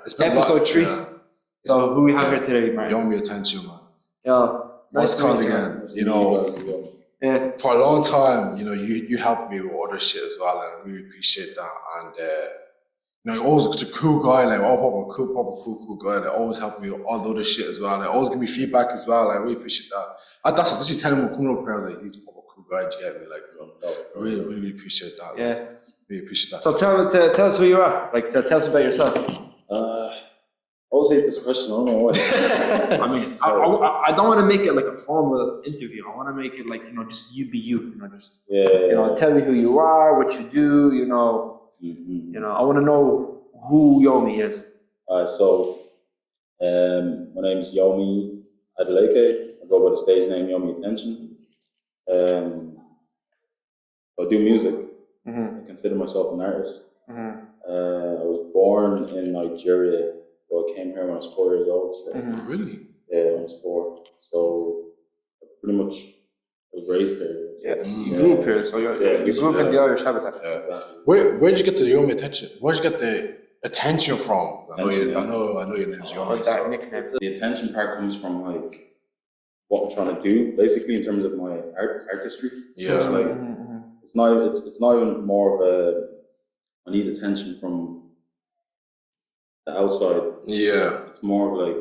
It's been episode 3. Yeah. So who we have here today, man? Yomi Attention, man. Yeah. What's called again? Yeah. For a long time, you helped me with other shit as well, and I really appreciate that. And you're always a cool guy, like cool guy. Like always helped me with all the other shit as well. Like always give me feedback as well. Like I really appreciate that. That's especially telling him coming up here, like he's a proper cool guy. Do you get me? Like I really appreciate that. Yeah. Like, really appreciate that. So tell us who you are. Like tell us about yourself. I always hate this question. I don't know why. I mean, I don't want to make it like a formal interview. I want to make it like just you be you. Tell me who you are, what you do. I want to know who Yomi is. So my name is Yomi Attention. I go by the stage name Yomi Attention. I do music. Mm-hmm. I consider myself an artist. Mm-hmm. I was born in Nigeria. So I came here when I was 4 years old. So. Mm-hmm. Really? Yeah, when I was 4. So I pretty much was raised there. Yeah. You grew up here, so you grew up in the Irish habitat. Yeah, exactly. Where did you get the Yomi Attention? Where did you get the attention from? I know your name's Yomi. That nickname. The attention part comes from like what I'm trying to do, basically in terms of my artistry. Yeah. So it's like it's not even more of I need attention from the outside. Yeah. It's more of like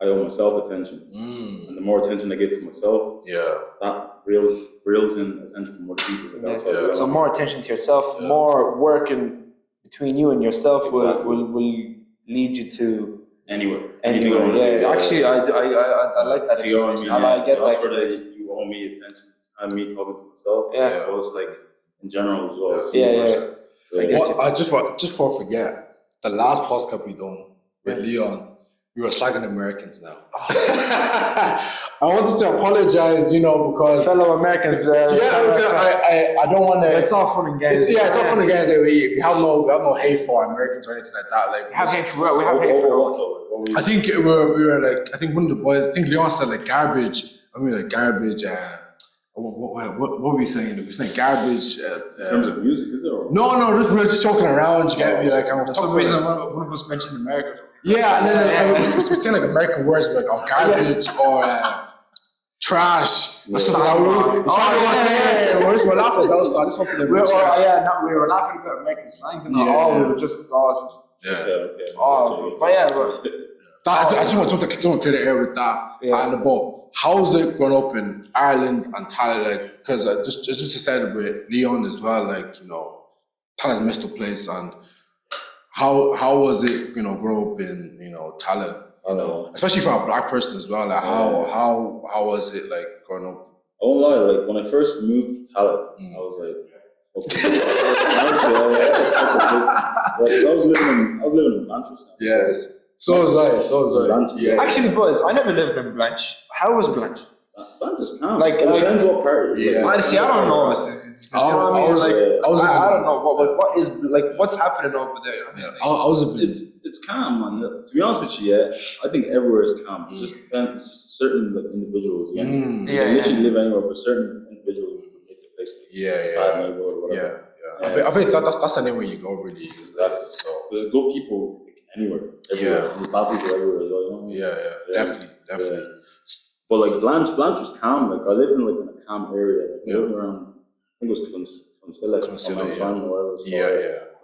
I owe myself attention. And the more attention I give to myself, that reels in attention from other people. Like outside. So more attention to yourself, more working between you and yourself will lead you to anywhere. Yeah. Actually, I like that. You owe me, I get so that's that. where you owe me attention. And me talking to myself. Yeah. So it's like in general as well. I just for forget the last podcast we done with Leon. We were slagging Americans now. I wanted to apologize, because fellow Americans. I don't want to. It's all fun and games. It's all fun and games. We have no hate for Americans or anything like that. Like we have hate for we have hate for. I think we were like, I think one of the boys, I think Leon said like garbage. I mean like garbage. What were we saying? We were saying garbage. In terms of music, is it? Or? No, we were just joking around. You get me? Like, for some reason, one of us mentioned America. Yeah, and then we're saying like American words like garbage or trash. That's just like we're laughing about. So I just hope we were laughing about American slangs and all. We were just I just want to clear the air with that. And about how's it growing up in Ireland and Tyler? Like, because just decided with Leon as well. Like, Tyler's a messed up place, and how was it, grow up in Tyler? Especially for a black person as well. Like, how was it like growing up? I won't lie. Like when I first moved to Tyler, I was like, I was living in Manchester. Yeah. So was I. Yeah. Actually, boys, I never lived in Blanche. How was Blanche? Blanche is calm. Like, depends what part. Yeah. Honestly, I don't know. I don't know what is like. What's happening over there? I was. It's calm, man. To be honest with you, I think everywhere is calm. It just depends certain individuals. Literally live anywhere, but certain individuals make the place. Bad neighborhood or whatever. Yeah. I think that's the name where you go really. Exactly. So there's good people. Anywhere. There's bad people everywhere as well. Yeah. Definitely. Yeah. But like Blanche was calm. Like I lived in a calm area. Like, I lived around, I think it was Clonsilla, or whatever. So, that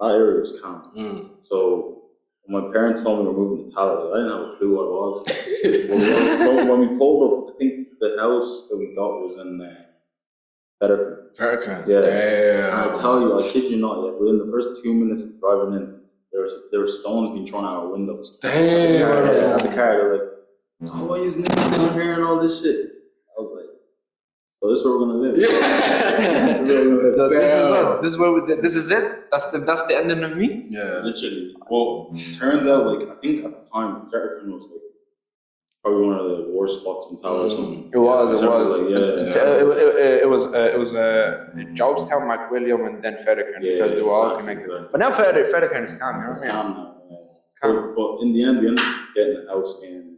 area was calm. So when my parents told me we were moving to Tyler, I didn't have a clue what it was. when we pulled up, I think the house that we got was in Fettercan. Yeah. Damn. And I tell you, I kid you not, within the first 2 minutes of driving in, there were stones being thrown out our windows. Damn. The car, they're like, "Oh, why is niggas down here and all this shit?" I was like, "So this is where we're gonna live." This is us. This is it. That's the ending of me. Yeah. Literally. Well, turns out, like, I think at the time, Fettercan was like probably one of the worst spots in Tyler or something. It was. Like, It was Jobstown, McWilliam, and then Fettercan because they were all connected. Exactly. But now Fettercan is calm. It's calm now. Yeah. It's calm. But in the end, we ended up getting a house in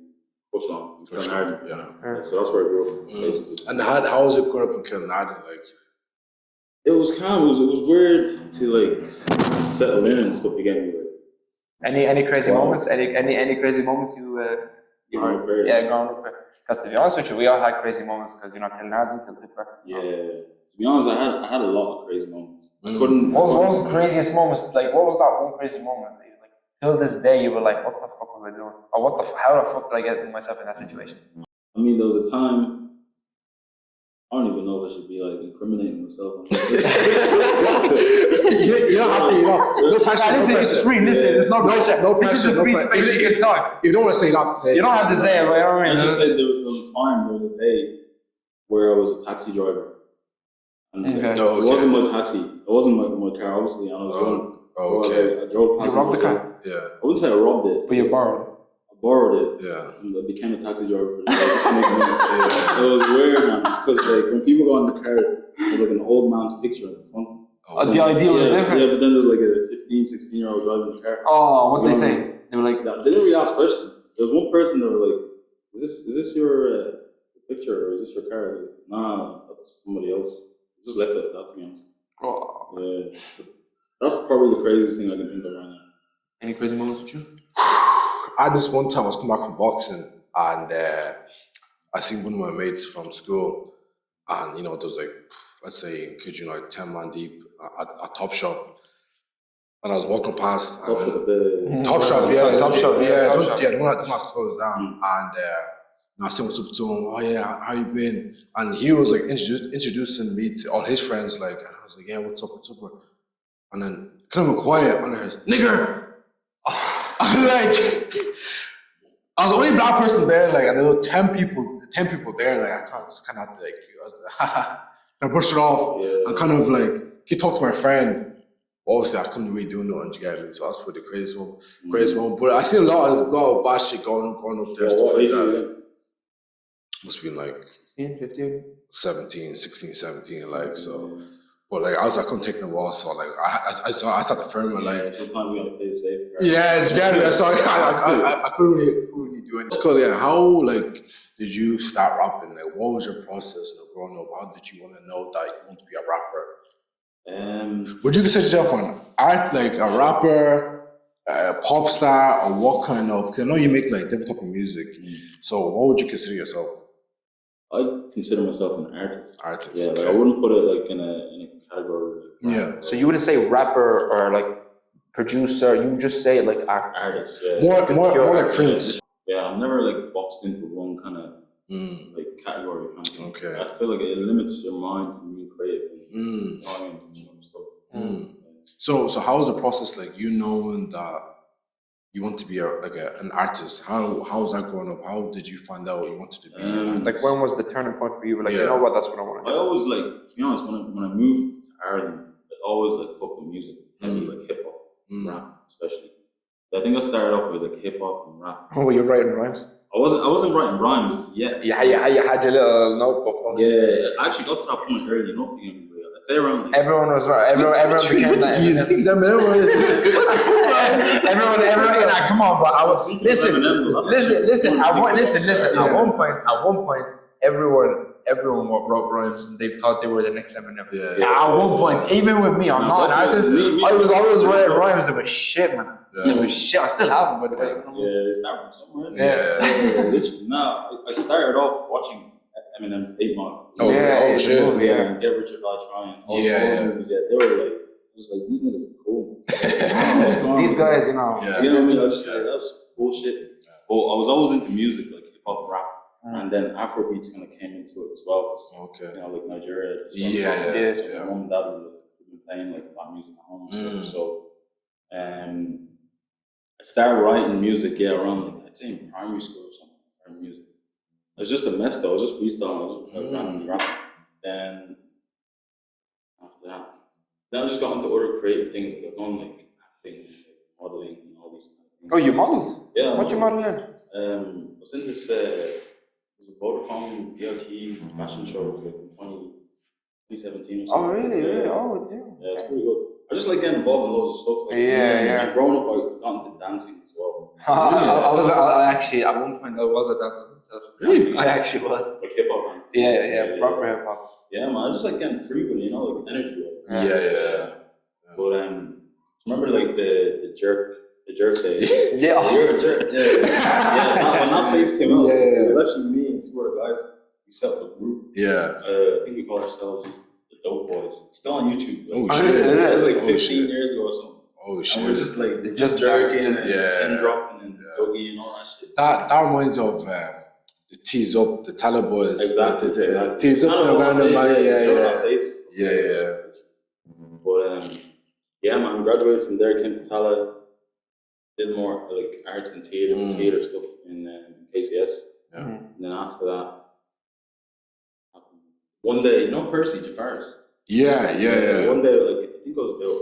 Bushland, Kilnarden. Yeah. So that's where I grew up. Basically. And how was it growing up in Kilnarden? Like, it was calm. It was weird to like settle in and stuff. You get me? Like, Any crazy moments? Any crazy moments you growing up? Because to be honest with you, we all had crazy moments because till now, till Tipper. Yeah. To be honest, I had a lot of crazy moments. I couldn't. What was the craziest moments? Like, what was that one crazy moment? Like, till this day, you were like, "What the fuck was I doing? Or how the fuck did I get myself in that situation?" I mean, there was a time. I don't even know if I should be like incriminating myself. You don't have to. No pressure. Listen, it's free. Listen, it's not pressure. No pressure. This is a free space. You can talk. If you don't want to say, you don't have to say. You don't have to say it. But I just said there was a day where I was a taxi driver. And it wasn't my taxi. It wasn't my car, obviously. I was drunk. Okay. I drove past. You robbed the car? Yeah. I wouldn't say I robbed it. But you borrowed. I borrowed it. Yeah. And I became a taxi driver. It was weird, man. Because like when people go in the car, there's like an old man's picture in the front. The idea was different. Yeah, but then there's like a 15, 16-year-old driving the car. Oh, what they say? They were like, they didn't really ask questions. There was one person that were like, "Is this your picture or is this your car?" Like, nah, that's somebody else. Just left it at that, to be honest. Oh. Yeah. That's probably the craziest thing I can think of right now. Any crazy moments with you? I had this one time I was coming back from boxing and I seen one of my mates from school and there was like, let's say, kid, 10 man deep at Top Shop. And I was walking past. Top Shop, Top Shop, yeah. Top Shop, yeah. The one that's closed down. And I said what's up to him. Oh yeah, how you been? And he was like introducing me to all his friends. Like, and I was like, yeah, what's up? And then kind of quiet. And I was nigger. I'm like, I was the only black person there. Like, and there were 10 people there. Like, I just kind of had to like, I was like, I brushed it off. Yeah. And kind of like, he talked to my friend. Obviously, I couldn't really do nothing to get me, so that's probably the craziest moment. But I see a lot of bad shit going up there, stuff like that. Must have been like 15? 16, 17, like so. But like I couldn't take no loss, so like I started to firm it like. Sometimes you gotta play it safe. Right? Yeah, it's good. So I couldn't really do anything. Cool, yeah. How like did you start rapping? Like, what was your process of growing up? How did you want to know that you want to be a rapper? Would you consider yourself an a rapper, a pop star, or what kind of? Because I know you make like different type of music. So what would you consider yourself? I consider myself an artist. Yeah, okay. like I wouldn't put it like in a category. Yeah. So you wouldn't say rapper or like producer. You would just say like artist. Yeah. More like Prince. Yeah, I'm never like boxed into one kind of like category. Okay. I feel like it limits your mind from being creative. So how was the process like? You knowing that you want to be an artist? How was that growing up? How did you find out you wanted to be an artist? Like when was the turning point for you? Like you know what? That's what I want to do. I always like, to be honest, when I moved to Ireland, I always like fucked with music, heavy like hip hop, rap especially. I think I started off with like hip hop and rap. Oh, you're writing rhymes? I wasn't writing rhymes yet. Yeah, you had your little notebook. Yeah, I actually got to that point early. Not for you. I'd say around. Everyone was right. Everyone became that. Everyone. Like, come on, but I was listen. At one point, everyone wrote rhymes and they thought they were the next Eminem. Yeah. At one point, even with me, I'm not an artist. I was always writing rhymes. It was shit, man. It was shit. I still have them, but it started from somewhere. Literally. No, I started off watching Eminem's 8 Mile. Shit. And Get Rich or Die Trying. All movies, they were like, just like, these niggas are cool. These guys, You know what I mean? I was just like, that's bullshit. But I was always into music, like hip hop, rap. And then Afrobeats kind of came into it as well. Okay. Like Nigeria. So my mom and dad would have been playing like that music at home and stuff. So I started writing music, around like, I'd say in primary school or something. Music. It was just a mess though. I was just freestyling. I was just randomly rapping. Then after that, then I just got into other creative things. Like I've done like acting, modeling, and all these kind of things. Oh, you modeled? Yeah. What you modeling? I was in this. It was a Vodafone DLT fashion show like in 2017 or something. Oh really? Yeah. Oh yeah. Yeah, it's pretty good. I just like getting involved in loads of stuff. Like, And growing up, I got into dancing as well. I actually, at one point, I was a dancer myself. Really? I actually was. Like hip hop dancing. Yeah, proper hip hop. Yeah, man, I just like getting free with it, like energy. Yeah. But remember like the jerk The jerk day. Yeah. You're a jerk. Yeah. When that face came out, it was actually me and two other guys. We set up a group. Yeah. I think we call ourselves the Dope Boys. It's still on YouTube. Oh shit! It was like 15 years ago or something. Oh shit! And we're just like just jerking and dropping and doggy and all that shit. That reminds me of the Tease Up, the Tala Boys. Exactly. Tease Up and random Yeah. But man, graduated from there, came to Tala, did more like arts and theater stuff in KCS. Yeah. And then after that, one day, you know Percy Jafaris? Yeah. One day, like I think I was about,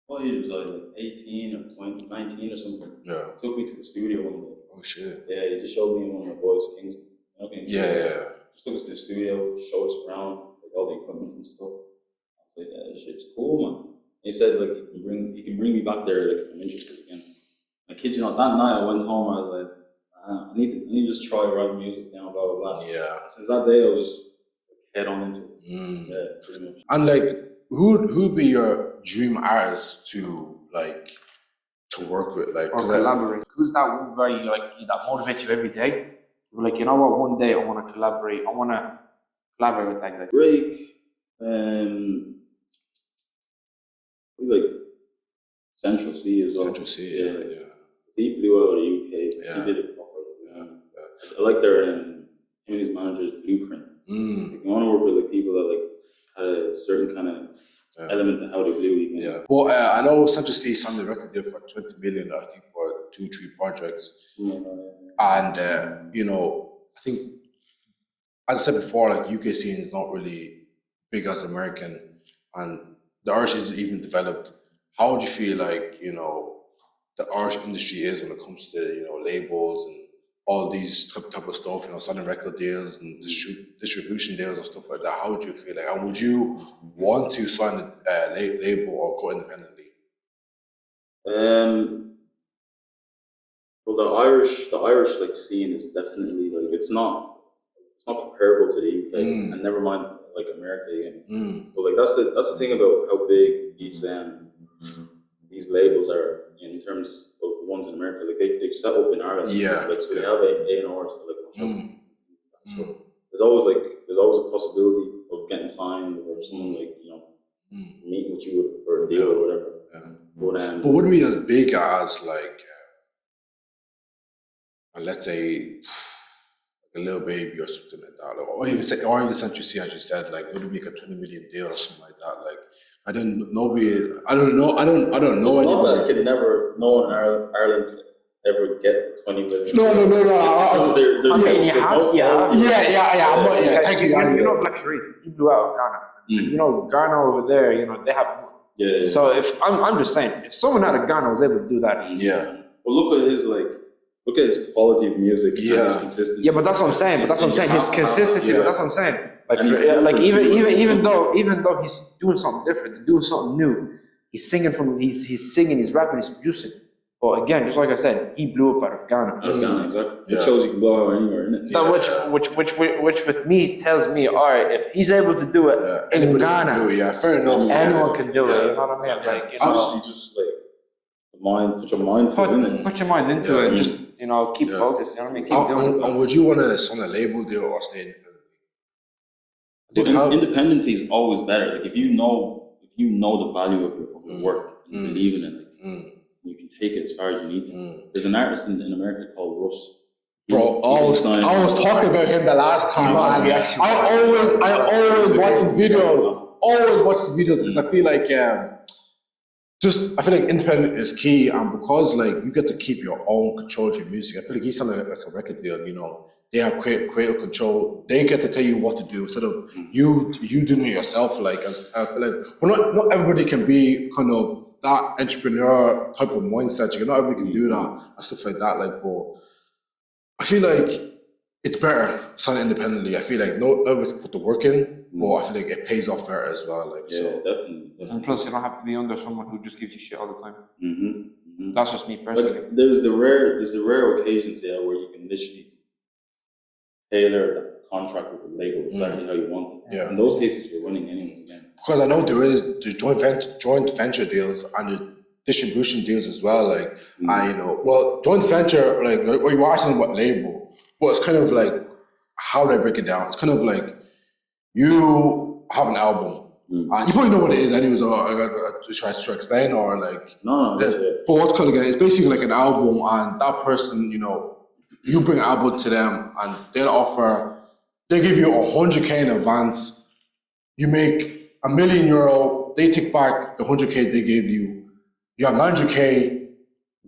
what age was I? Like 18 or 20, 19 or something. Yeah. He took me to the studio one day. Oh shit. Yeah, he just showed me one of my boys, Kingston. Just took us to the studio, showed us around, like all the equipment and stuff. I was like, yeah, this shit's cool, man. And he said, like, he can bring me back there, like, if I'm interested again. I kid you not, that night I went home, I was like, I need to just try writing music now, blah, blah, blah. Yeah. Since that day, I was head on into it. Yeah, pretty much. And like, who'd be your dream artist to work with, like, or collaborate? Who's that one guy that motivates you every day? You're like, you know what? One day I want to collaborate. I want to collaborate with that guy. Drake, like Central C as well. Central C, yeah. He blew out of the UK. Yeah. He did it properly. I like their him and his manager's blueprint. Like, you want to work with like people that like had a certain kind of element to how they blew. Yeah. Well, I know Central C signed the record deal for 20 million, I think, for 2-3 projects. And I think, as I said before, like UK scene is not really big as American, and the Irish isn't even developed. How would you feel like, the Irish industry is when it comes to, labels and all these type of stuff, signing record deals and distribution deals and stuff like that? How would you feel like? And would you want to sign a label or go independently? Well, the Irish like scene is definitely like it's not comparable to the UK, and never mind like America again. But like that's the thing about how big these labels are in terms of the ones in America. Like they've set up in Ireland. Yeah. Like so they have A&Rs to like watch out. So there's always a possibility of getting signed or someone like meeting with you for a deal or whatever. Yeah. But wouldn't be as big as like let's say a Lil Baby or something like that, or even Century C, as you said, like would it make a 20 million deal or something like that? Like I don't know it's anybody. Not that no one in Ireland could ever get the 20 million. No. Yeah. Thank you. You know Black Sharif, he blew out Ghana. Ghana over there, they have. Yeah. So if I'm just saying, if someone out of Ghana was able to do that, Well, look at his quality of music. And his consistency. Yeah, but that's what I'm saying. His consistency. But that's what I'm saying. Even though he's doing something different, doing something new, he's singing, he's rapping, he's producing. But again, just like I said, he blew up out of Ghana. Exactly. It shows you can blow out anywhere, isn't it? So which with me tells me, all right, if he's able to do it in Ghana, fair enough. Anyone can do it. You know what I mean? Like, Honestly, just like put your mind to it. Put your mind into it. And just keep focused. You know what I mean? Keep doing it. And would you want to sign a label deal or stay independent? Independency is always better. Like if you know the value of your work, you believe in it. You can take it as far as you need to. There's an artist in America called Russ. Bro, I was talking about him the last time. I always watch his videos. Because I feel like independent is key, and because like you get to keep your own control of your music. I feel like he's something like a record deal. They have creative control. They get to tell you what to do instead of you doing it yourself. Like I feel like not everybody can be kind of that entrepreneur type of mindset. Not everybody can do that and stuff like that. Like, but I feel like it's better signing independently. I feel like nobody can put the work in, but I feel like it pays off better as well. Like, definitely. And plus, you don't have to be under someone who just gives you shit all the time. That's just me personally. Like, there's the rare occasions where you can literally tailor the contract with the label exactly how you want it. Yeah. In those cases, you're winning anyway. Because I know there is the joint venture deals and distribution deals as well. Like, joint venture, like, or you're asking what label, but it's kind of like, how do I break it down? It's kind of like, you have an album, and you probably know what it is anyways, or I got to try to explain, or like, for what's called again, it's basically like an album, and that person, you bring an album to them, and they give you 100K in advance, you make €1 million, they take back the 100K they gave you, you have 900K,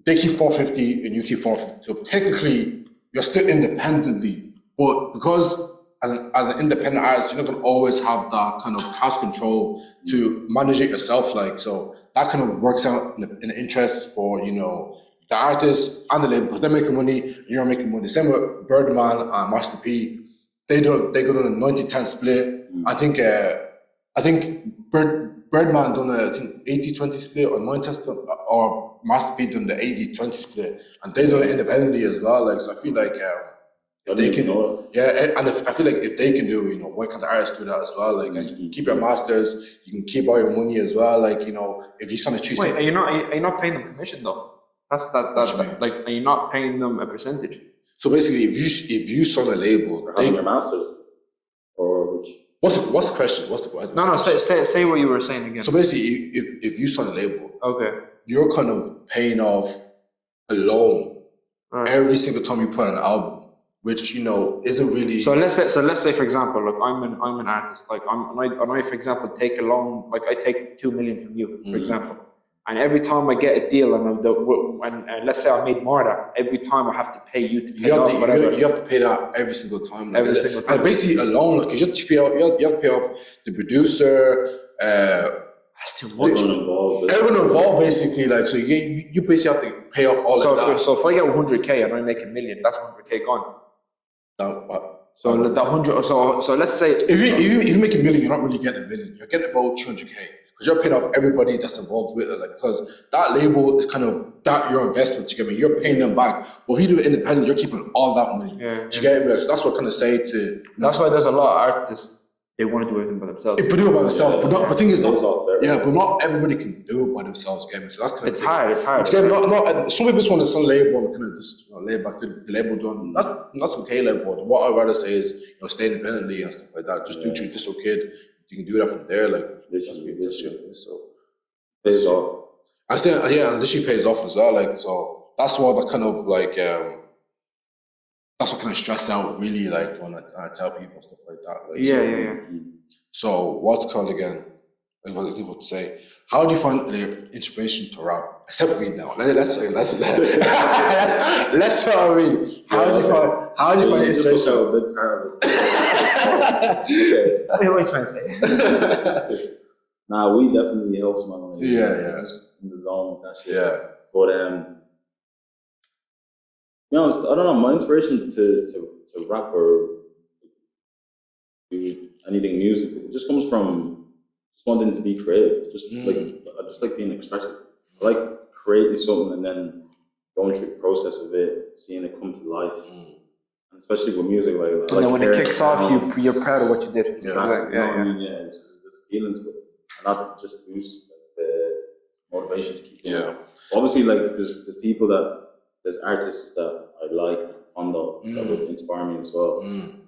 they keep 450, and you keep 450, so technically, you're still independently, but because as an independent artist, you're not gonna always have that kind of cash control to manage it yourself. Like, so that kind of works out in the interest for, the artist and the label, because they're making money, you're making money. Same with Birdman and Master P. They go on a 90-10 split. I think Birdman done a 80-20 split or 90-10 split, or Master P done the 80-20 split, and they done it independently as well. Like, so I feel like if they can, and I feel like if they can do, why can't the artists do that as well? Like, and you can keep your masters, you can keep all your money as well. Like, if you sign a treat. Wait, are you not paying them commission though? That's like, are you not paying them a percentage? So basically, if you sign a label, they your masters, or which? What's the question? What's the question? No. Say what you were saying again. So basically, if you sign a label, okay, you're kind of paying off a loan every single time you put an album, which isn't really. So let's say for example, like I'm an artist, like I for example take a loan, like I take 2 million from you, for example, and every time I get a deal and let's say I made more of that, every time I have to pay you to pay off whatever. You have to pay that every single time. Every single time. And basically a loan, because you have to pay off the producer. That's too much. Everyone involved, basically. Like, so you basically have to pay off all of that. So if I get 100K and I make $1 million, that's 100K gone. So that 100. So let's say if you make $1 million, you're not really getting $1 million. You're getting about 200K, because you're paying off everybody that's involved with it. Like, because that label is kind of your investment. You get me? You're paying them back. But if you do it independent, you're keeping all that money. You get me? So that's what I kind of say to. That's why there's a lot of artists. They want to do everything by themselves. They do it by themselves, but the thing is, but not everybody can do it by themselves. Get me? So that's kind of. It's hard. It's hard. Not some people just want to sign a label and kind of just lay back the label done. That's okay, like, but what I'd rather say is stay independently and stuff like that. Just do treat this kid. You can do that from there. Like, so pays off. I say, and this shit pays off as well. Like, so that's what I kind of like. That's what kind of stress out really, like, when I tell people stuff like that. Like, yeah. So what's called again? Like, what I would say? How do you find the inspiration to rap? Except weed now. Let's start with weed. How do you find inspiration? What are you trying to say? Nah, weed definitely helps my life. Yeah. Just in the zone with that shit. Yeah. But to be honest, I don't know. My inspiration to rap or do anything music, it just comes from just wanting to be creative. I just like being expressive. I like creating something and then going through the process of it, seeing it come to life. And especially with music, and then when it kicks off, you're proud of what you did. It's a feeling to it, and that just boosts the motivation to keep going. Yeah. Obviously, like there's artists that I like and fond of that would inspire me as well. And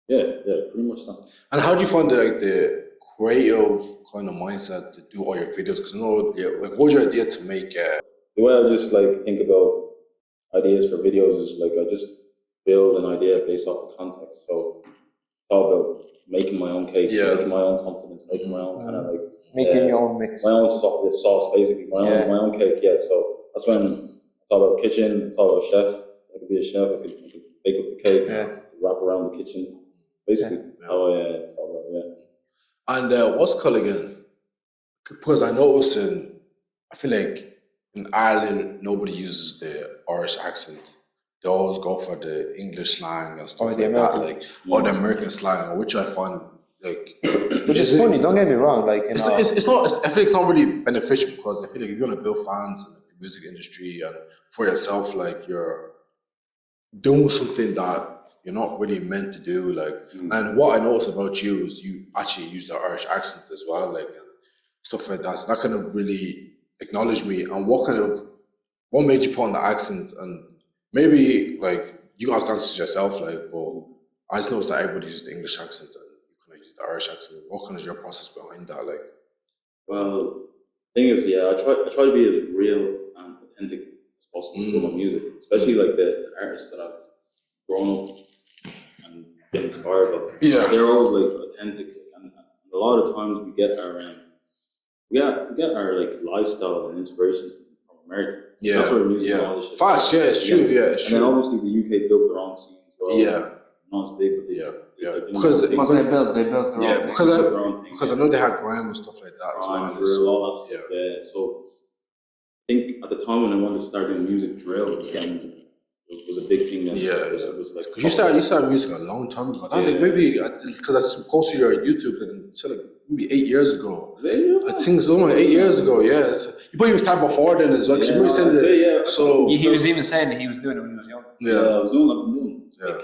pretty much that. And how do you find the creative kind of mindset to do all your videos? Because what was your idea to make? The way I just like think about ideas for videos is like I just build an idea based off the context. So it's all about making my own cake, making my own confidence, making my own kind of like making your own mix, my own sauce basically, my own cake. Yeah, so that's when it's all about kitchen, it's all about chef. I could be a chef, I could bake up the cake, wrap around the kitchen. Basically, how it's all about, And what's called again? Because I noticed I feel like in Ireland, nobody uses the Irish accent. They always go for the English slang and stuff like that, or the American slang, which I find like. Which is funny. Don't get me wrong. Like, it's not. I feel like it's not really beneficial, because I feel like if you're gonna build fans in the music industry and for yourself, like, you're doing something that you're not really meant to do. Like, and what I noticed about you is you actually use the Irish accent as well, like, and stuff like that. So that kind of really acknowledge me, and what made you put on the accent? And maybe like you guys answer yourself, like, well, I just noticed that everybody uses the English accent and you kind of use the Irish accent. What kind of your process behind that? Like, well, thing is, I try to be as real and authentic as possible with my music, especially like the artists that I've grown up and been inspired by. Yeah, they're always like authentic, and a lot of times we get our like lifestyle and inspiration from America. Yeah, that's where music and all this shit. Facts, yeah, it's true, yeah, it's and true. then obviously the UK built their own scene as well. Yeah. Not as big, but because they built their own because I know they had grime and stuff like that as well. All that stuff. Yeah. So I think at the time when I wanted to start doing music, drill was a big thing. Then. It was like you started music a long time ago. I was like maybe because I posted your YouTube and it said like maybe 8 years ago. I think it's only 8 years ago. Yeah, you probably even started before then as well. So he was even saying that he was doing it when he was young. I was doing what I'm doing. Yeah.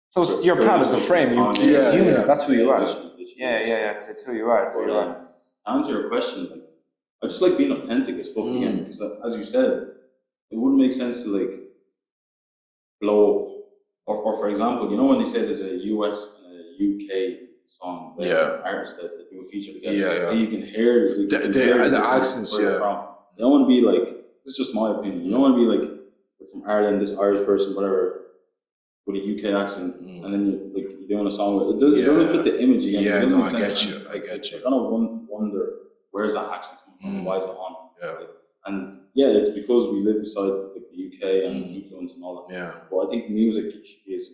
So you're proud of the frame. It's human. That's who you are. Yeah. It's who you are. It's who you are. To answer your question, like, I just like being authentic as fuck again, because as you said, it wouldn't make sense to like blow or for example, you know when they say there's a US and a UK song, artists that do a feature together, and you can hear the accents. You don't want to be like, this is just my opinion. You don't want to be like, you're from Ireland, this Irish person, whatever, with a UK accent, and then you're doing a song with it doesn't fit the image again. Yeah, no, I get you. I kind of wonder where's that accent coming from? Why is it on? And it's because we live beside like the UK and influence and all that. Yeah. But I think music should be as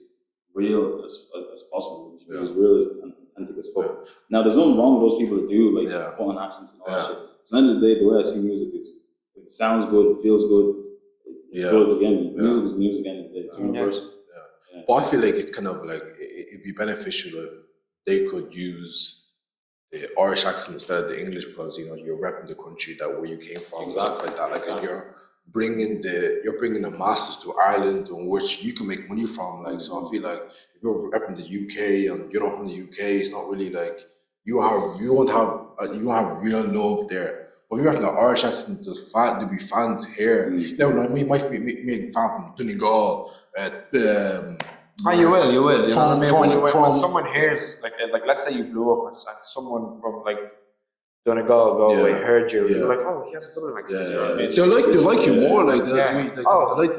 real as possible. It should be as real and authentic as fuck. Now, there's nothing wrong with those people that do like put on accents and all that shit. At the end of the day, the way I see music is it sounds good, it feels good. It's good again. Music is music again. It's universal. Yeah. But I feel like it's kind of like it'd be beneficial if they could use the Irish accent instead of the English, because you're repping the country that where you came from and stuff like that. Like you're bringing the masses to Ireland, on which you can make money from. Like so, I feel like if you're repping the UK and you're not from the UK, it's not really like you won't have real love there. But if you're repping the Irish accent, there'll be fans here. You might be a fan from Donegal. You will. When someone hears, like let's say you blew up and someone from like Donegal, Galway heard you, you're like, oh, he has a Dublin accent. They like you more, like they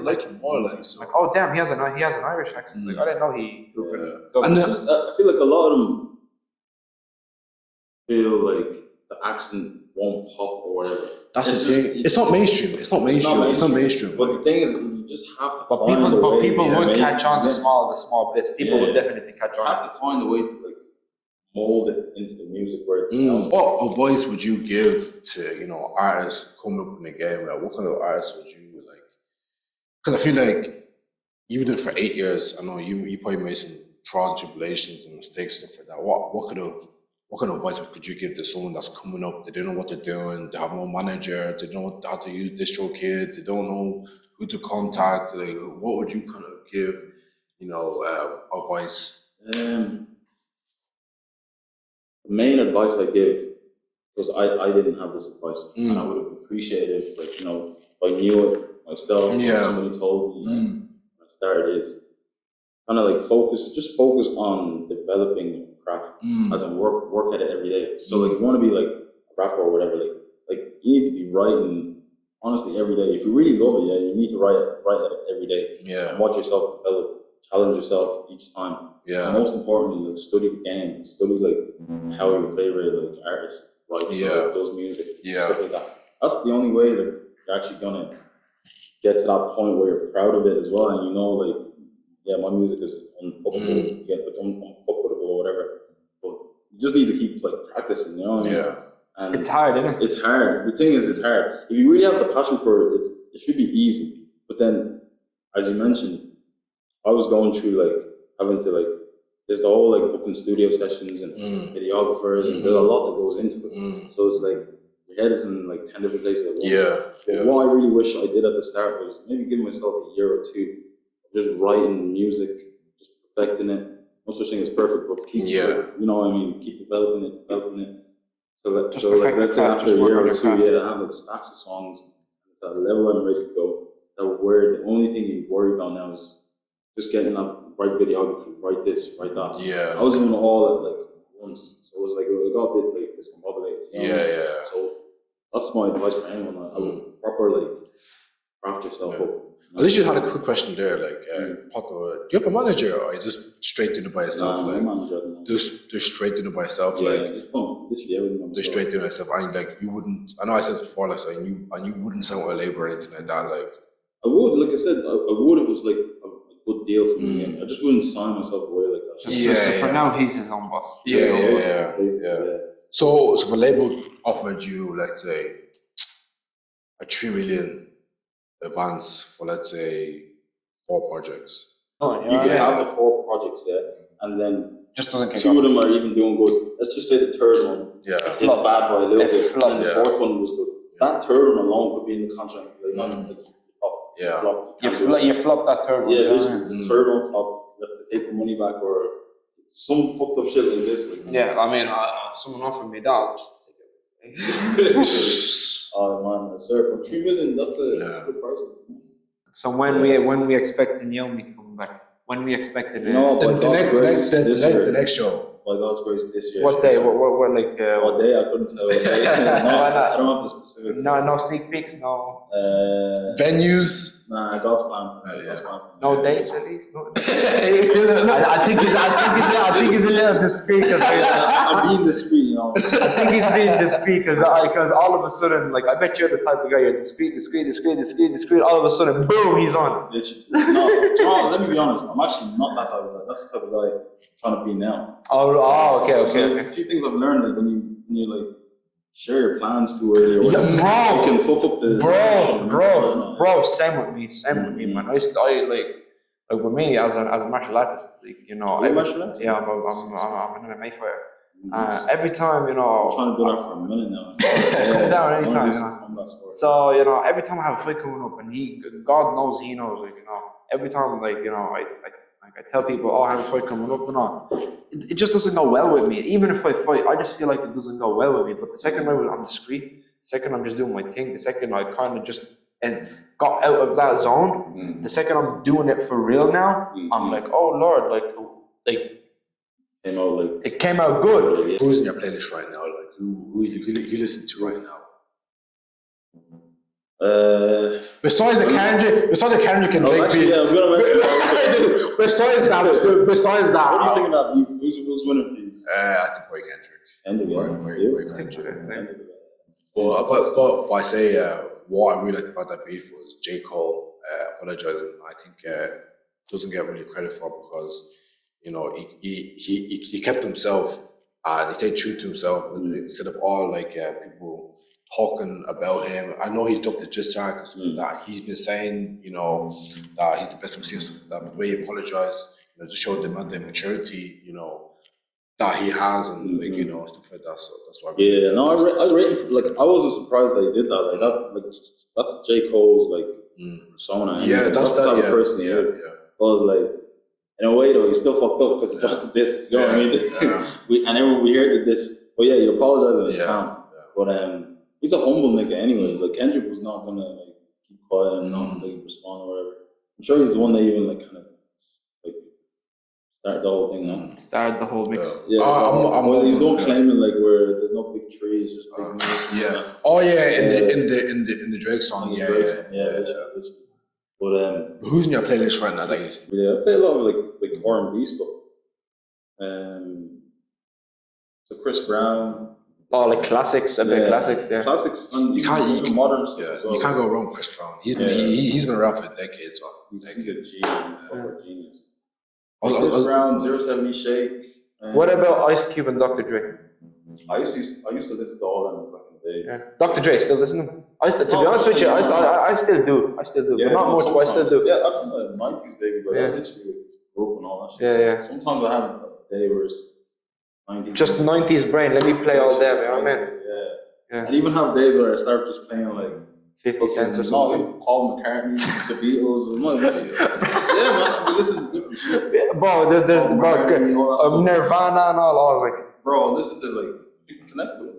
like you more, like so. Like, oh damn, he has an Irish accent. Like I didn't know he. And I feel like a lot of them feel like the accent won't pop or whatever. That's the thing. It's not mainstream. It's not mainstream. But the thing is, you just have to. But people would catch on the small bits. People would definitely catch on. You have to find a way to like mold it into the music where it sounds. What advice would you give to artists coming up in the game? Like, what kind of artists would you like? Because I feel like you've been doing it for 8 years. I know you probably made some trials and tribulations and mistakes and stuff like that. What kind of advice could you give to someone that's coming up? They don't know what they're doing. They have no manager. They don't know how to use DistroKid. They don't know who to contact. Like, what would you kind of give, advice? The main advice I give, because I didn't have this advice, and I would have appreciated if, if I knew it myself, somebody told me when I started, is kind of like focus on developing craft as in work at it every day. So like you want to be like a rapper or whatever, like you need to be writing honestly every day. If you really love it, you need to write at it every day. And watch yourself develop, challenge yourself each time. And most importantly, like study the game, study like how your favorite like artist writes does music, stuff like that. That's the only way that you're actually gonna get to that point where you're proud of it as well, and my music is unfuckable, unfuckable or whatever. But you just need to keep like practicing, And it's hard, isn't it? It's hard. The thing is, it's hard. If you really have the passion for it, it should be easy. But then, as you mentioned, I was going through like having to there's the whole like booking studio sessions and videographers, and there's a lot that goes into it. So it's like your head is in like 10 different places at once. But what I really wish I did at the start was maybe give myself a year or two just writing music, just perfecting it. No such thing as perfect, but keep keep developing it So let's say after a year or two, I have like stacks of songs at a level I'm ready to go. That where the only thing you worry about now is just getting up, write videography, write this, write that. Yeah. I was doing all at like once, so it was like it got a bit like discombobulated. Yeah. So that's my advice for anyone. I would proper like craft yourself up. At least you had a quick question there, like, Pato, do you have a manager, or are you just straight doing it by yourself? Just straight doing it by yourself, literally everything. Just straight doing it yourself. And like, you wouldn't. I know I said this before, like, so you wouldn't sign with a label or anything like that, like. I would, like I said, I would if it was like a good deal for me. I just wouldn't sign myself away like that. So for now, he's his own boss. Yeah. So if a label offered you, let's say, a 3 million advance for, let's say, 4 projects. You can have the 4 projects, and then just doesn't 2 of them are even doing good. Let's just say the third one did bad by a little bit, and the 4th one was good. That third one alone could be in the contract. You flop that third one. The third one flopped. You have to take the money back, or some fucked up shit like this. I mean, someone offered me that, I'll just take it. Oh man, sir, for 3 million, that's a good price. So when we expecting Yomi to come back? When we expected the next show. By God's grace, this year. What day? What like? What day? I couldn't tell. I don't have the specifics. No sneak peeks. No. Venues. Nah, God's plan. God's plan. No dates at least. No. I think he's a little discreet. I'm being discreet, you know. I think he's being discreet because all of a sudden, like, I bet you're the type of guy, you're discreet. All of a sudden, boom, he's on. No, let me be honest. I'm actually not that type of guy. That's the type of guy I'm trying to be now. Oh, okay. So a few things I've learned, like when you like share your plans too early, or you can fuck up the bro. Same with me, man. I like with me as a martial artist, like, you know. Martial artist? Yeah, I'm an MMA fighter. Every time, you know. I'm trying to do that for a minute now. Come down anytime, you know. So, you know, every time I have a fight coming up, and God knows, he knows, like, you know. Every time, like, you know, I tell people, I have a fight coming up and all. It just doesn't go well with me. Even if I fight, I just feel like it doesn't go well with me. But the second I'm discreet, the second I'm just doing my thing, the second I kind of just got out of that zone, the second I'm doing it for real now, I'm like, oh Lord, like you know, like it came out good. Who's in your playlist right now? Like who you listen to right now? Besides the Kendrick and Drake beat. I was gonna mention that. Besides that. What do you think about beef? Who's winning beef? I think Boy Kendrick. But I say what I really like about that beef was J. Cole apologizing. I think doesn't get really credit for it because, you know, he kept himself and he stayed true to himself instead of all like people talking about him. I know he dropped the diss track and stuff like that. He's been saying, you know, that he's the best MC and stuff like that. But the way he apologized, you know, just showed the maturity, you know, that he has and like, you know, stuff like that. So that's why. I was waiting. Like, I wasn't surprised that he did that. Like that, like that's J. Cole's like persona. Yeah, that's the type of person he is. Yeah. I was like, in a way though, he's still fucked up because he just did this. You know what I mean? And everyone we heard this. But yeah, he apologized and it's calm. But he's a humble nigga anyways. Like Kendrick was not gonna like keep quiet and not like respond or whatever. I'm sure he's the one that even like kind of like started the whole thing, no? Started the whole mix. He's the one claiming like where there's no big trees, just big music. Oh yeah, in the Drake song. Yeah. But who's in your playlist right now that you listen to? Yeah, I play a lot of like R&B stuff. So Chris Brown. Oh, like classics, a bit classics, yeah. Classics, and you can't modern stuff. Yeah, well. You can't go wrong with Chris Brown. He's been around for decades. He's a genius. Chris Brown, 070 Shake. What about Ice Cube and Dr. Dre? I used to listen to all them back in the day. Yeah. Dr. Dre, still listen to him? To be honest with you, I still do. Yeah, but not much, but I still do. Yeah, I'm a 90s baby, but I literally grew up and all that shit. Yeah. Sometimes I have a day where it's 90s. Just 90s brain, let me play all them, you know what I mean? Yeah. And even have days where I start just playing like 50 Cent or something. Paul McCartney, the Beatles, and man, I listen to different shit. Yeah, bro, there's Nirvana and all. I was like, bro, listen to like you can connect with it.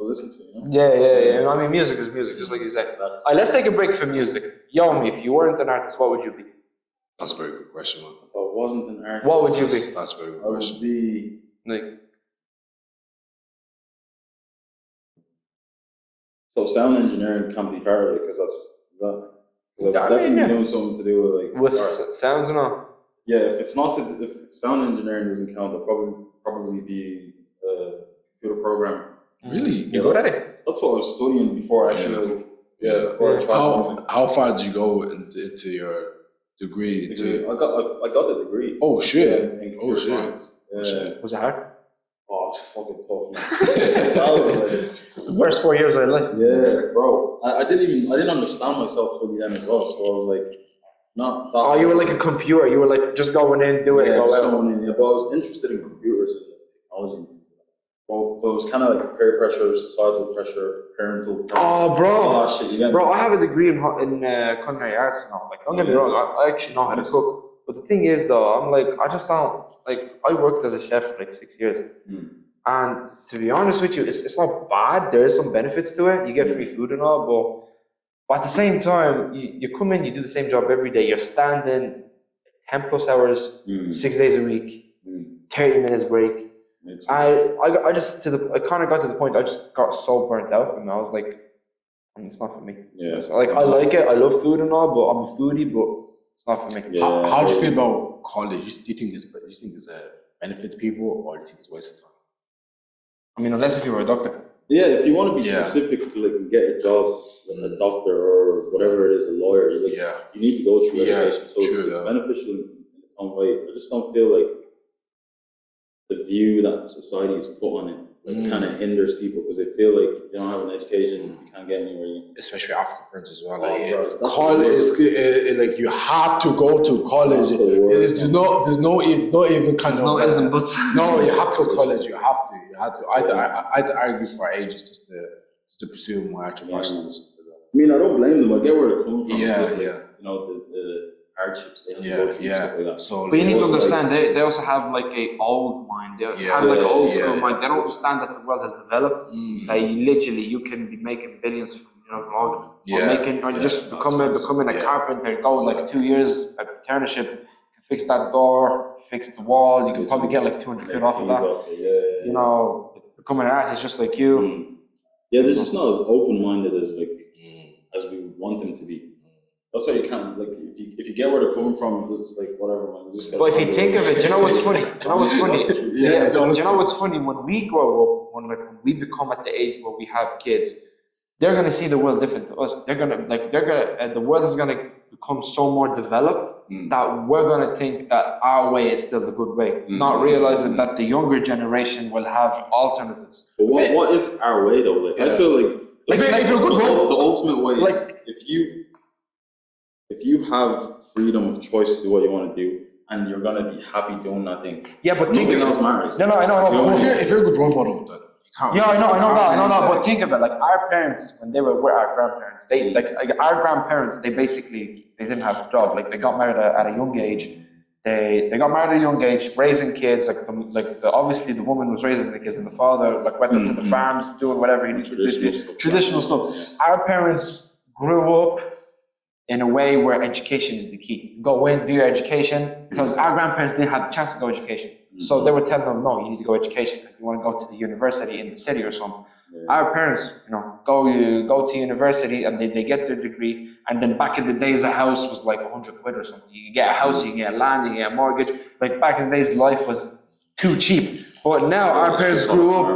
listen to, you know? Yeah. I mean, music is music, just like you said. All right, let's take a break from music. Yomi, if you weren't an artist, what would you be? That's a very good question, man. If I wasn't an artist, what would you be? That's a very good I question. would be so sound engineering can be part of it because I'm definitely doing something to do with sounds and all. Yeah, if sound engineering doesn't count, I'll probably be a computer programmer. Really? You good at it? That's what I was studying before actually. Before I tried. How far did you go into your degree? I got the degree. Oh shit! In Oh shit! science. Was it hard? Oh, it's fucking tough, man. That was the worst 4 years of my life. Yeah, bro. I didn't understand myself fully then as well. So I was like, not that. Oh, you were like a computer. You were like just going in, do it, go out. Going in. Yeah, but I was interested in computers and technology. Well, it was kind of like peer pressure, societal pressure, parental pressure. Oh, bro. All that shit, you get bro, me? I have a degree in culinary arts now. Like, don't get me wrong, I actually know how to cook. But the thing is, though, I'm like, I just don't, like, I worked as a chef for like 6 years. And to be honest with you, it's not bad. There is some benefits to it. You get free food and all, but at the same time, you come in, you do the same job every day. You're standing 10 plus hours, 6 days a week, 30 minutes break. I kind of got to the point, I just got so burnt out, and I was like, it's not for me. Yeah. So, like, I like it, I love food and all, but I'm a foodie, but it's not for me. Yeah. How do you feel about college? Do you think it's a benefit to people, or do you think it's a waste of time? I mean, unless if you were a doctor. Yeah, if you want to be specific, like get a job, like a doctor or whatever it is, a lawyer, you need to go through education. So it's beneficial in its own way. I just don't feel like the view that society has put on it kind of hinders people because they feel like if you don't have an education, you can't get anywhere. Especially African parents as well. College is like you have to go to college. It's not even kind of. No ifs and buts. No, you have to go to college. You have to. I argue for ages just to pursue my actual passions. I mean, I don't blame them. I get where they're coming from. Yeah. You know the hardships they have to go through. Stuff like that. So, but you need to understand, they also have like a old mind. They have like an old school mind. They don't understand that the world has developed. That you can be making billions from or just becoming a carpenter, go like 2 years apprenticeship, fix that door, fix the wall. You can probably get like 200 quid off of that. You know, becoming an artist just like you. Yeah, they're just not as open-minded as as we would want them to be. That's why you can't, like, if you get where they're coming from, it's like, whatever, man. But if you think of it, do you know what's funny? Do you know what's funny? When we grow up, when we become at the age where we have kids, they're going to see the world different to us. The world is going to become so more developed that we're going to think that our way is still the good way, not realizing that the younger generation will have alternatives. But what is our way, though? Like, I feel like if you're good, the ultimate way is if you have freedom of choice to do what you want to do, and you're gonna be happy doing that thing. Yeah, but think of it. No, I know. If you're a good role model, then you can't. Yeah, I know that. But think of it. Like our parents, when they were our grandparents, our grandparents, they didn't have a job. Like they got married at a young age. They got married at a young age, raising kids. Obviously the woman was raising the kids, and the father went up to the farms, doing whatever he did, traditional stuff. Our parents grew up in a way where education is the key. Go in, do your education, because our grandparents didn't have the chance to go education. So they would tell them, no, you need to go education because you want to go to the university in the city or something. Our parents, go to university and they get their degree, and then back in the days a house was like 100 quid or something. You get a house, you get land, you get a mortgage. Like back in the days, life was too cheap. But now our parents grew up,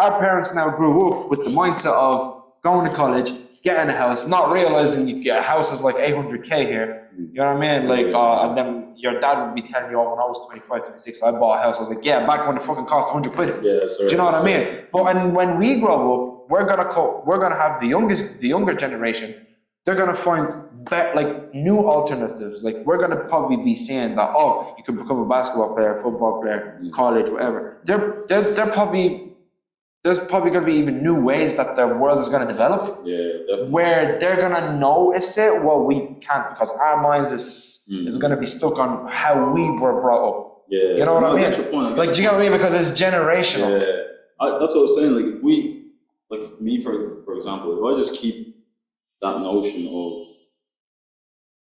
our parents now grew up with the mindset of going to college, getting a house, not realizing you get a house is like 800k here. You know what I mean? Like, and then your dad would be telling you, when I was 25, 26, I bought a house. I was like, back when it fucking cost 100 quid. Yeah, do you know what I mean? But when we grow up, we're gonna have the younger generation. They're gonna find new alternatives. Like we're gonna probably be seeing that you can become a basketball player, football player, college, whatever. There's probably going to be even new ways that the world is going to develop. Yeah, definitely. Where they're going to notice it, well, we can't, because our minds is going to be stuck on how we were brought up. Yeah. You know what I mean? Get your point. Do you get what I mean? Because it's generational. Yeah. That's what I was saying. Like, like me, for example, if I just keep that notion of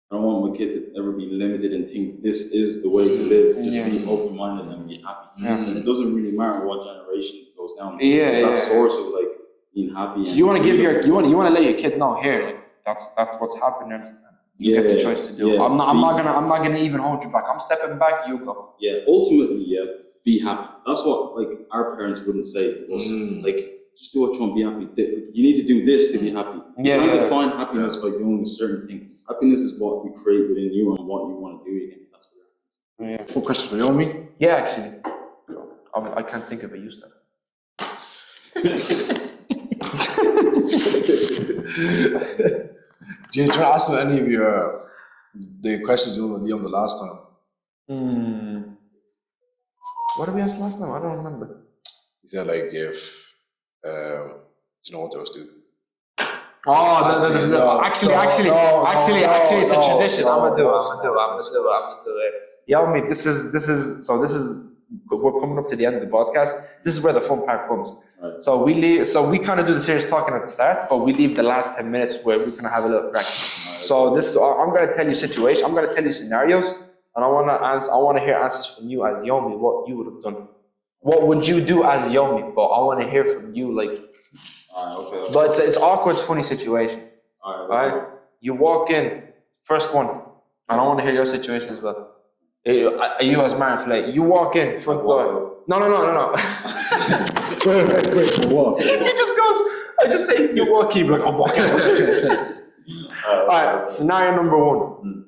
I don't want my kid to ever be limited and think this is the way to live. Just be open-minded and be happy. And it doesn't really matter what generation it goes down. It's that source of like being happy. So you want to give you want to let your kid know here, like that's what's happening. You get the choice to do. Yeah, I'm not gonna even hold you back. I'm stepping back. You go. Yeah. Ultimately, be happy. That's what like our parents wouldn't say to us. Like, just do what you want. Be happy. You need to do this to be happy. You can't define happiness by doing a certain thing. Happiness is what you create within you and what you want to do again. That's what you're What question for Yomi? Yeah, actually. I can't think of it. You start. Did you try to ask me any of the questions you were on the last time? What did we ask last time? I don't remember. You said like if do you know what they was doing? Actually, it's a tradition. I'm gonna do it. Yomi, this is we're coming up to the end of the podcast. This is where the fun part comes. Right. So we kind of do the serious talking at the start, but we leave the last 10 minutes where we're gonna have a little practice. Right. So I'm gonna tell you situations. I'm gonna tell you scenarios, and I wanna hear answers from you as Yomi. What you would have done. What would you do as Yomi? But I want to hear from you, like. Okay. But it's awkward, funny situation. All right. You walk in, first one, and I want to hear your situation as well. You as Marin Flay, you walk in, front door. No. Wait. He just goes, I just say, you walk in, like, I'm walking. All right, scenario number one.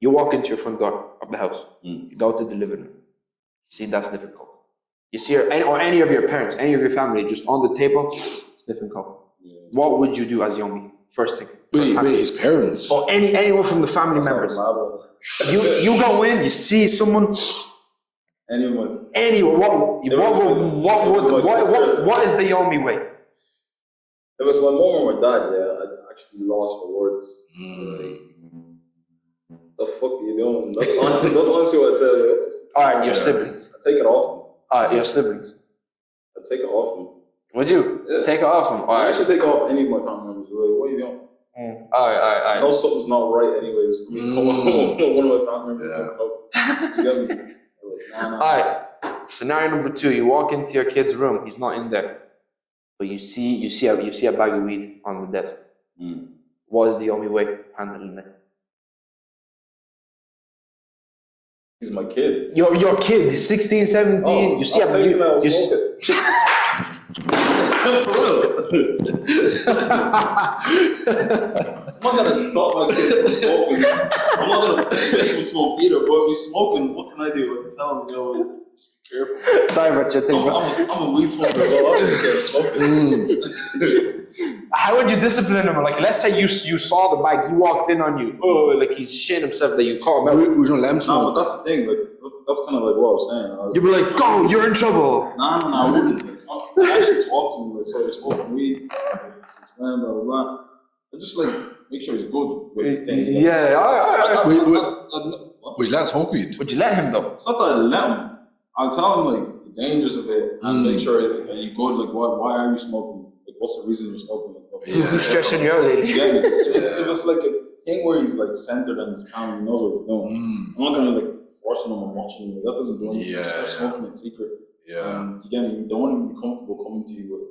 You walk into your front door of the house. You go to the living room. See, that's difficult. You see any of your parents, any of your family just on the table, sniffing coke. Yeah. What would you do as Yomi? First thing. Wait, his parents? Or anyone from the family members. You go in, you see someone. Anyone. What is the Yomi way? There was one moment with Dad, I actually lost for words. Like, the fuck are you doing? That's honestly what I tell you. Alright, your siblings. I take it off them. Alright, your siblings. I take it off them. Would you? Yeah. Take it off them? I actually take it off any of my family members. Like, what are you doing? Alright. I know something's not right anyways. For me, one of my family members. You get me? Alright, scenario number 2. You walk into your kid's room. He's not in there. But you see a bag of weed on the desk. What is the only way of handling it? He's my kid. Your kid. He's 16, 17. You see a bag of weed. For real. I'm not gonna stop my kid from smoking. I'm not gonna make him smoke either. But if he's smoking, what can I do? I can tell him, just be careful. Sorry about your thing. I'm a weed smoker, so I can't smoke. How would you discipline him? Like, let's say you saw the bag, he walked in on you. Oh, like he's shitting himself that you caught him. We don't let him smoke. No, but that's the thing. Like, that's kind of like what I was saying. You'd be like, go, you're in trouble. No, I wouldn't. I actually talk to him, like, so you're smoking weed, blah, blah, blah. I just like make sure he's good with things. Yeah, would you let him smoke weed? Would you let him though? It's not that I let him. I'll tell him like the dangers of it and make sure that you're good. Like, why are you smoking? Like, what's the reason you're smoking? Who's stressing you out, lady? If it's like a thing where he's like centered and he's calm, he knows what he's doing. I'm not gonna like forcing him or watching him. That doesn't do anything. Start smoking in secret. Again, you don't want to be comfortable coming to you with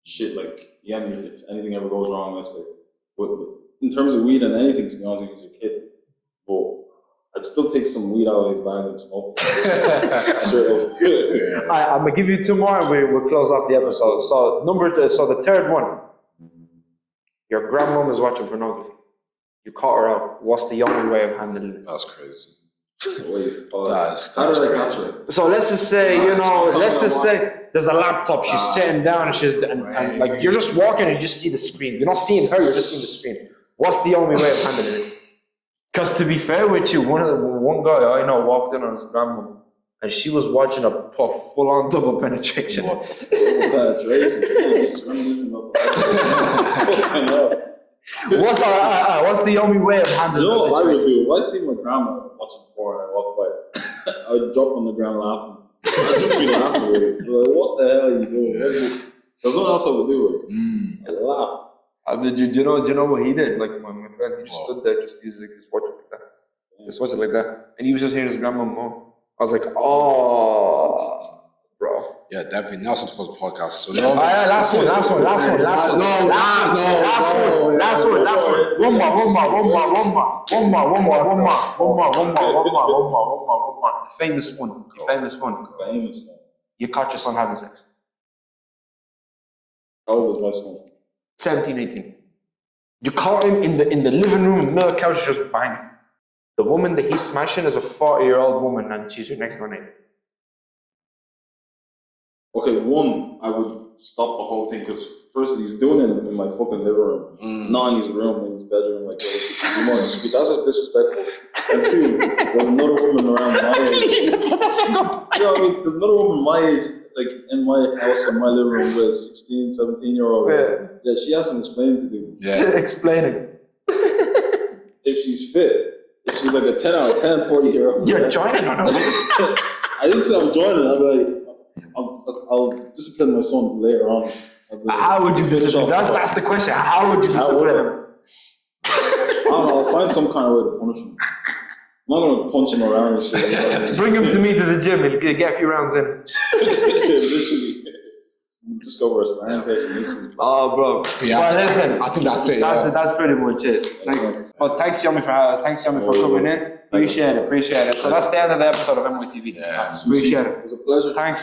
shit like, if anything ever goes wrong, that's like, in terms of weed and anything, to be honest, because you're a kid. But I'd still take some weed out of his bag and smoke. I'm gonna give you 2 more and we'll close off the episode. So the third one, your grandmom is watching pornography. You caught her out. What's the only way of handling it? That's crazy. That's crazy. So let's just say, there's a laptop, she's sitting down and like you're just walking and you just see the screen. You're not seeing her, you're just seeing the screen. What's the only way of handling it? Because to be fair with you, one guy I know walked in on his grandma and she was watching a full-on double penetration. What the fuck? Penetration? What's the only way of handling it? You know what I would do? If I see my grandma watching porn and I walk by, I would drop on the ground laughing. I'd just be laughing with it. Like, what the hell are you doing? There's nothing else I would do. I laugh. I mean, do you know what he did? Like my friend, he just stood there, just watching like that. Just watch it like that. And he was just hearing his grandma moan. I was like, oh, bro. Yeah, definitely. Now it's time to close the podcast. So last one. One more. Famous one. You caught your son having sex. How old was my son? 17, 18. You caught him in the living room, in the middle of the couch, just banging. The woman that he's smashing is a 40-year-old woman, and she's your next door neighbor. Okay, one, I would stop the whole thing because first he's doing it in my fucking living room, not in his room, in his bedroom. Like, that's just disrespectful. And two, there's another woman around my age. You know what I mean? There's another woman my age, like in my house, in my living room, with a 16, 17-year-old. Yeah, she has some explaining to do. Yeah. Explaining. If she's fit. If she's like a 10 out of 10, 40-year-old. You're joining or not? I didn't say I'm joining. I'll be like, I'll discipline my son later on. How would you discipline? That's the question. How would you discipline him? I don't know. I'll find some kind of way to punish him. I'm not going to punch him around and shit. Bring him to me to the gym. He'll get a few rounds in. Literally. Just go for a session. Oh, bro. Yeah, well, listen. I think that's it. That's pretty much it. Thanks. Well, thanks, Yomi, for coming in. Appreciate it. So that's the end of the episode of MYTV. Yeah. Appreciate it. It was a pleasure. Thanks.